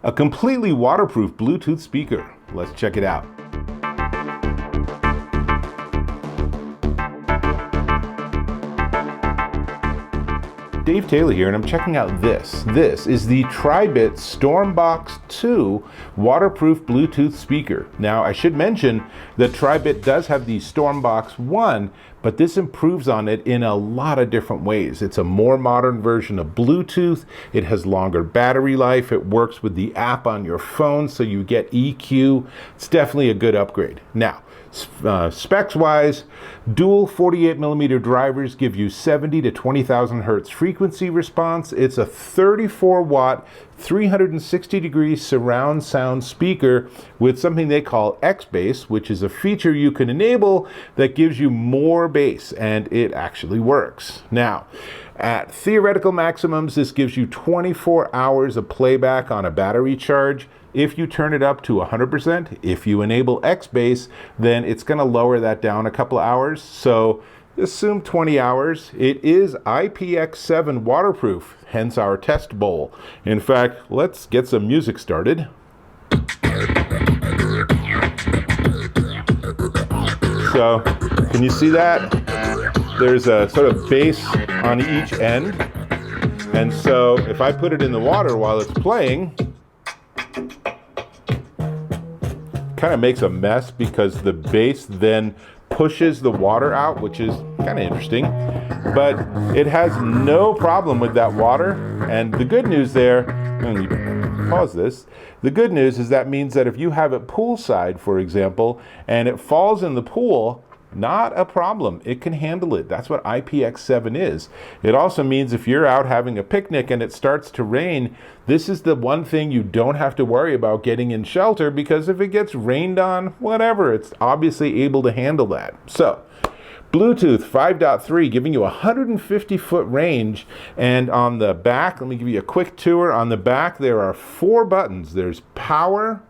a completely waterproof Bluetooth speaker. Let's check it out. Dave Taylor here, and I'm checking out this. This is the Tribit StormBox 2 waterproof Bluetooth speaker. Now, I should mention that Tribit does have the StormBox 1, but this improves on it in a lot of different ways. It's a more modern version of Bluetooth. It has longer battery life. It works with the app on your phone, so you get EQ. It's definitely a good upgrade. Now, specs-wise, dual 48mm drivers give you 70 to 20,000 hertz frequency response. It's a 34-watt, 360-degree surround sound speaker with something they call XBass, which is a feature you can enable that gives you more bass, and it actually works. Now, at theoretical maximums, this gives you 24 hours of playback on a battery charge. If you turn it up to 100%, if you enable XBass, then it's going to lower that down a couple of hours. So assume 20 hours. It is IPX7 waterproof, hence our test bowl. In fact, let's get some music started. So, can you see that? There's a sort of bass on each end. And so if I put it in the water while it's playing, kind of makes a mess because the bass then pushes the water out, which is kind of interesting. But it has no problem with that water. And the good news there, let me pause this. The good news is that means that if you have it poolside, for example, and it falls in the pool, not a problem. It can handle it. That's what IPX7 is. It also means if you're out having a picnic and it starts to rain, this is the one thing you don't have to worry about getting in shelter, because if it gets rained on, whatever, it's obviously able to handle that. So, Bluetooth 5.3 giving you a 150-foot range, and on the back, let me give you a quick tour. On the back, there are 4 buttons. There's power,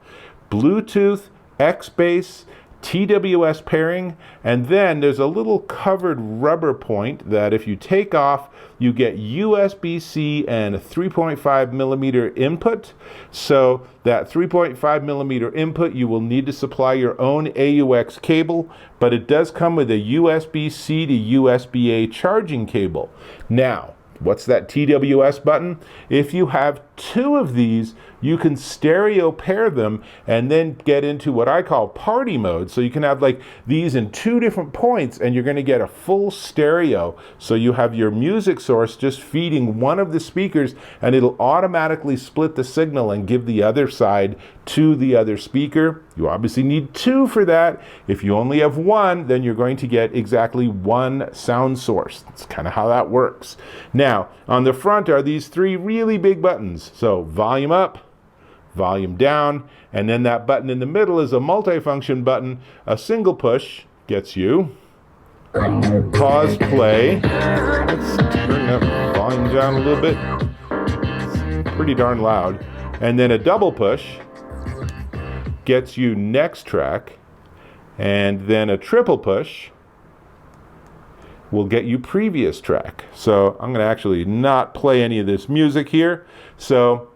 Bluetooth, XBass, TWS pairing, and then there's a little covered rubber point that if you take off, you get USB-C and a 3.5mm input. So that 3.5mm input, you will need to supply your own AUX cable, but it does come with a USB-C to USB-A charging cable. Now, what's that TWS button? If you have 2 of these, you can stereo pair them and then get into what I call party mode. So you can have like these in 2 different points and you're going to get a full stereo. So you have your music source just feeding one of the speakers and it'll automatically split the signal and give the other side to the other speaker. You obviously need 2 for that. If you only have 1, then you're going to get exactly 1 sound source. That's kind of how that works. Now, on the front are these 3 really big buttons. So volume up, volume down, and then that button in the middle is a multifunction button. A single push gets you pause play. Let's turn that volume down a little bit. It's pretty darn loud. And then a double push gets you next track, and then a triple push will get you previous track. So I'm going to actually not play any of this music here. So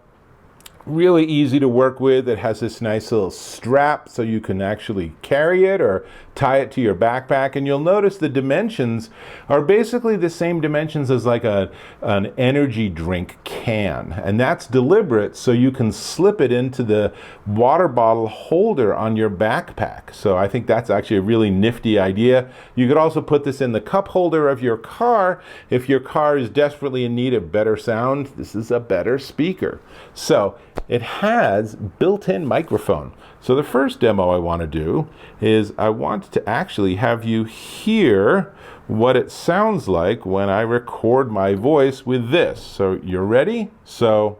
really easy to work with. It has this nice little strap so you can actually carry it or tie it to your backpack, and you'll notice the dimensions are basically the same dimensions as like an energy drink can, and that's deliberate so you can slip it into the water bottle holder on your backpack. So I think that's actually a really nifty idea. You could also put this in the cup holder of your car if your car is desperately in need of better sound. This is a better speaker. So it has built-in microphone. So the first demo I want to do is I want to actually have you hear what it sounds like when I record my voice with this. So you're ready? So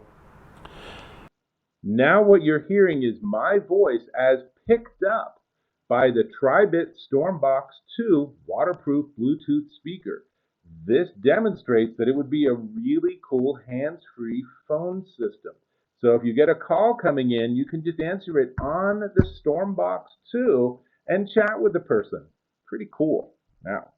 now what you're hearing is my voice as picked up by the Tribit StormBox 2 waterproof Bluetooth speaker. This demonstrates that it would be a really cool hands-free phone system. So if you get a call coming in, you can just answer it on the StormBox 2 and chat with the person. Pretty cool. Now,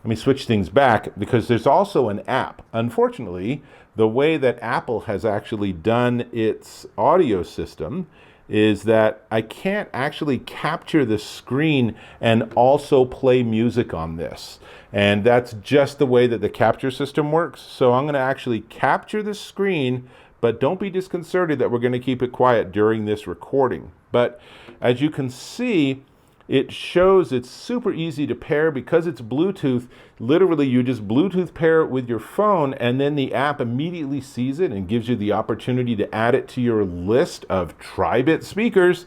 let me switch things back because there's also an app. Unfortunately, the way that Apple has actually done its audio system is that I can't actually capture the screen and also play music on this. And that's just the way that the capture system works. So I'm going to actually capture the screen, but don't be disconcerted that we're going to keep it quiet during this recording. But as you can see, it shows it's super easy to pair because it's Bluetooth. Literally, you just Bluetooth pair it with your phone, and then the app immediately sees it and gives you the opportunity to add it to your list of Tribit speakers.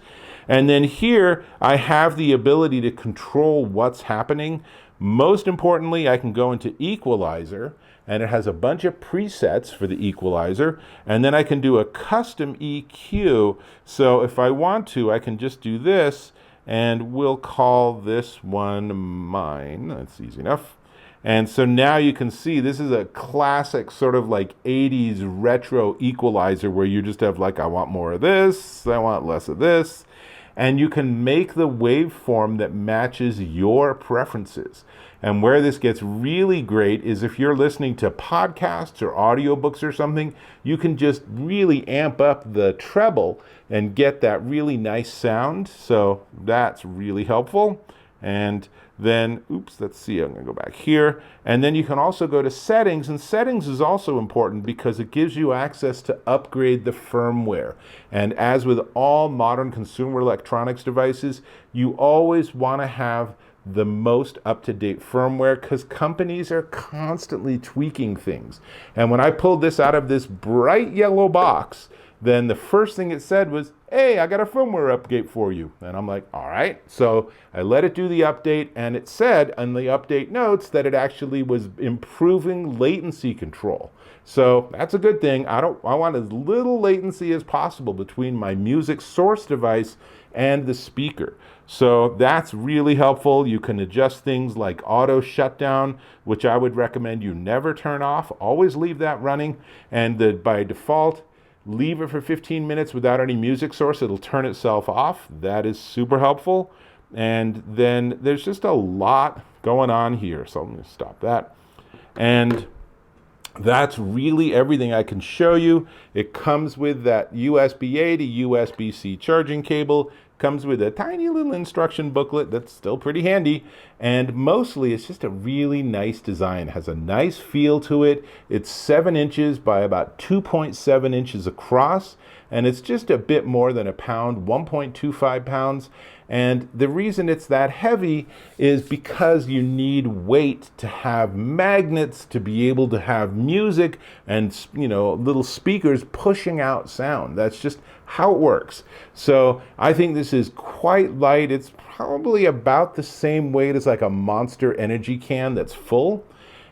And then here, I have the ability to control what's happening. Most importantly, I can go into Equalizer, and it has a bunch of presets for the equalizer, and then I can do a custom EQ. So if I want to, I can just do this, and we'll call this one mine. That's easy enough. And so now you can see this is a classic sort of like 80s retro equalizer where you just have like, I want more of this, I want less of this. And you can make the waveform that matches your preferences. And where this gets really great is if you're listening to podcasts or audiobooks or something, you can just really amp up the treble and get that really nice sound. So that's really helpful. And then, oops, let's see, I'm going to go back here. And then you can also go to settings, and settings is also important because it gives you access to upgrade the firmware. And as with all modern consumer electronics devices, you always want to have the most up-to-date firmware because companies are constantly tweaking things. And when I pulled this out of this bright yellow box, then the first thing it said was, hey, I got a firmware update for you. And I'm like, all right. So I let it do the update, and it said on the update notes that it actually was improving latency control. So that's a good thing. I want as little latency as possible between my music source device and the speaker. So that's really helpful. You can adjust things like auto shutdown, which I would recommend you never turn off. Always leave that running. And by default, leave it for 15 minutes without any music source. It'll turn itself off. That is super helpful. And then there's just a lot going on here. So I'm going to stop that. And that's really everything I can show you. It comes with that USB-A to USB-C charging cable. Comes with a tiny little instruction booklet that's still pretty handy, and mostly it's just a really nice design. It has a nice feel to it. It's 7 inches by about 2.7 inches across, and it's just a bit more than a pound, 1.25 pounds. And the reason it's that heavy is because you need weight to have magnets to be able to have music and, you know, little speakers pushing out sound. That's just how it works. So I think this is quite light. It's probably about the same weight as like a Monster Energy can that's full.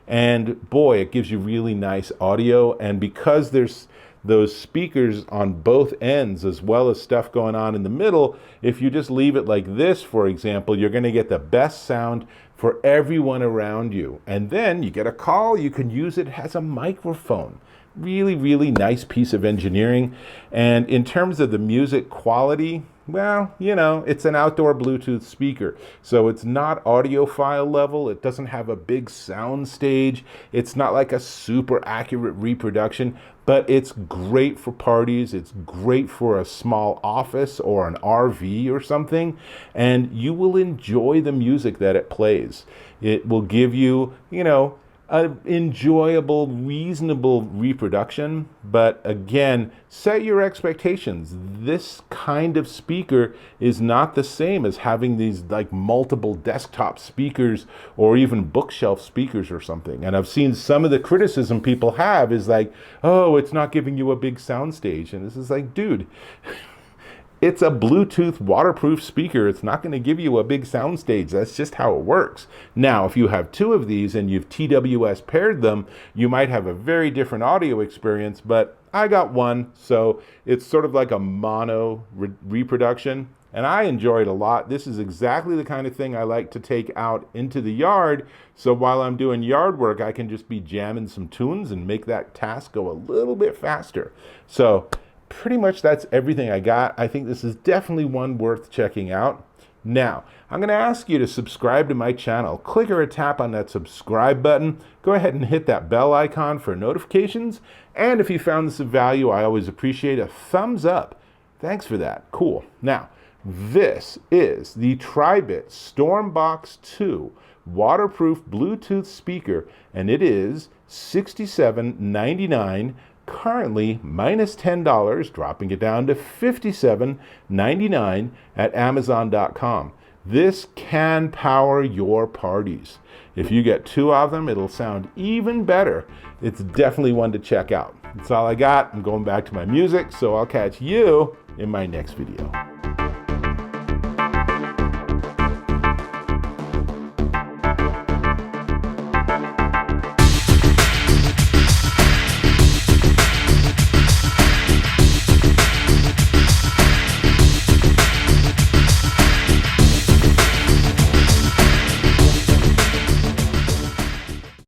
And boy, it gives you really nice audio. And because there's those speakers on both ends as well as stuff going on in the middle, if you just leave it like this, for example, you're going to get the best sound for everyone around you. And then you get a call, you can use it as a microphone. Really, really nice piece of engineering. And in terms of the music quality, well, you know, it's an outdoor Bluetooth speaker. So it's not audiophile level. It doesn't have a big sound stage. It's not like a super accurate reproduction, but it's great for parties. It's great for a small office or an RV or something. And you will enjoy the music that it plays. It will give you, you know, an enjoyable, reasonable reproduction. But again, set your expectations. This kind of speaker is not the same as having these like multiple desktop speakers or even bookshelf speakers or something. And I've seen some of the criticism people have is like, oh, it's not giving you a big soundstage. And this is like, dude, it's a Bluetooth waterproof speaker. It's not going to give you a big soundstage. That's just how it works. Now, if you have 2 of these and you've TWS paired them, you might have a very different audio experience, but I got one, so it's sort of like a mono reproduction, and I enjoy it a lot. This is exactly the kind of thing I like to take out into the yard, so while I'm doing yard work, I can just be jamming some tunes and make that task go a little bit faster. So pretty much that's everything I got. I think this is definitely one worth checking out. Now, I'm going to ask you to subscribe to my channel. Click or tap on that subscribe button. Go ahead and hit that bell icon for notifications. And if you found this of value, I always appreciate a thumbs up. Thanks for that. Cool. Now, this is the Tribit StormBox 2 waterproof Bluetooth speaker, and it is $67.99. Currently minus $10, dropping it down to $57.99 at Amazon.com. This can power your parties. If you get 2 of them, it'll sound even better. It's definitely one to check out. That's all I got. I'm going back to my music, so I'll catch you in my next video.